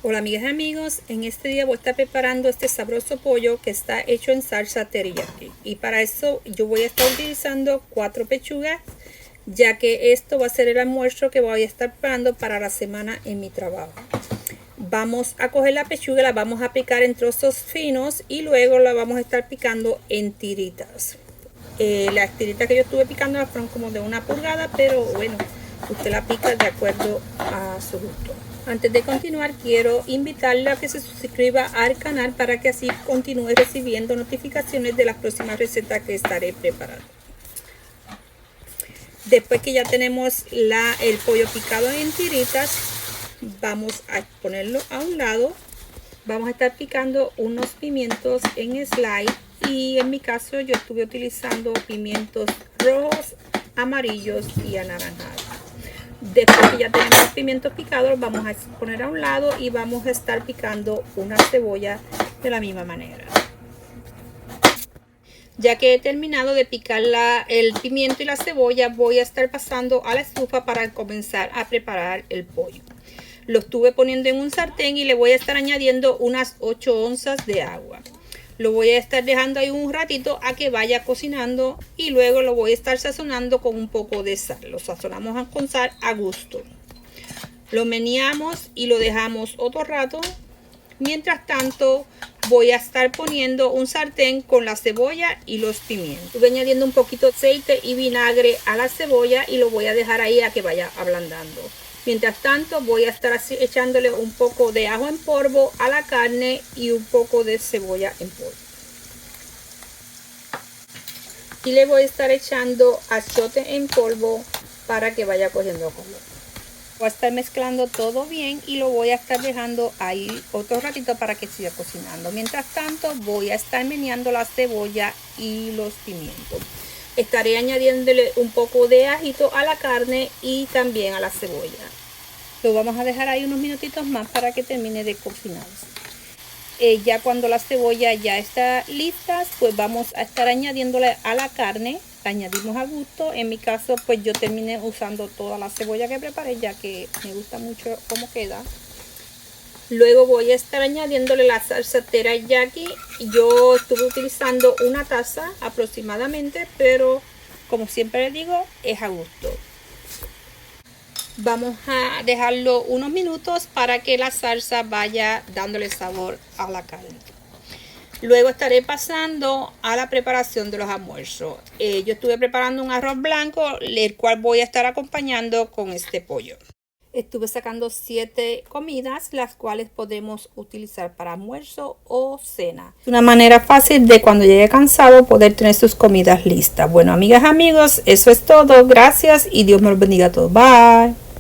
Hola amigas y amigos, en este día voy a estar preparando este sabroso pollo que está hecho en salsa teriyaki. Y para eso yo voy a estar utilizando 4 pechugas, ya que esto va a ser el almuerzo que voy a estar preparando para la semana en mi trabajo. Vamos a coger la pechuga, la vamos a picar en trozos finos y luego la vamos a estar picando en tiritas. Las tiritas que yo estuve picando fueron como de 1 pulgada, pero bueno, usted la pica de acuerdo a su gusto. Antes de continuar, quiero invitarle a que se suscriba al canal para que así continúe recibiendo notificaciones de las próximas recetas que estaré preparando. Después que ya tenemos el pollo picado en tiritas, vamos a ponerlo a un lado. Vamos a estar picando unos pimientos en slide y en mi caso yo estuve utilizando pimientos rojos, amarillos y anaranjados. Después que ya tenemos los pimientos picados, vamos a poner a un lado y vamos a estar picando una cebolla de la misma manera. Ya que he terminado de picar el pimiento y la cebolla, voy a estar pasando a la estufa para comenzar a preparar el pollo. Lo estuve poniendo en un sartén y le voy a estar añadiendo unas 8 onzas de agua. Lo voy a estar dejando ahí un ratito a que vaya cocinando y luego lo voy a estar sazonando con un poco de sal. Lo sazonamos con sal a gusto. Lo meneamos y lo dejamos otro rato. Mientras tanto voy a estar poniendo un sartén con la cebolla y los pimientos. Voy añadiendo un poquito de aceite y vinagre a la cebolla y lo voy a dejar ahí a que vaya ablandando. Mientras tanto voy a estar así echándole un poco de ajo en polvo a la carne y un poco de cebolla en polvo. Y le voy a estar echando achiote en polvo para que vaya cogiendo color. Voy a estar mezclando todo bien y lo voy a estar dejando ahí otro ratito para que siga cocinando. Mientras tanto voy a estar meneando la cebolla y los pimientos. Estaré añadiéndole un poco de ajito a la carne y también a la cebolla. Lo vamos a dejar ahí unos minutitos más para que termine de cocinarse. Ya cuando la cebolla ya está lista, pues vamos a estar añadiéndole a la carne. Añadimos a gusto. En mi caso, pues yo terminé usando toda la cebolla que preparé, ya que me gusta mucho cómo queda. Luego voy a estar añadiéndole la salsa teriyaki. Yo estuve utilizando 1 taza aproximadamente, pero como siempre les digo, es a gusto. Vamos a dejarlo unos minutos para que la salsa vaya dándole sabor a la carne. Luego estaré pasando a la preparación de los almuerzos. Yo estuve preparando un arroz blanco, el cual voy a estar acompañando con este pollo. Estuve sacando 7 comidas, las cuales podemos utilizar para almuerzo o cena. Es una manera fácil de cuando llegue cansado poder tener sus comidas listas. Bueno, amigas, amigos, eso es todo. Gracias y Dios me los bendiga a todos. Bye.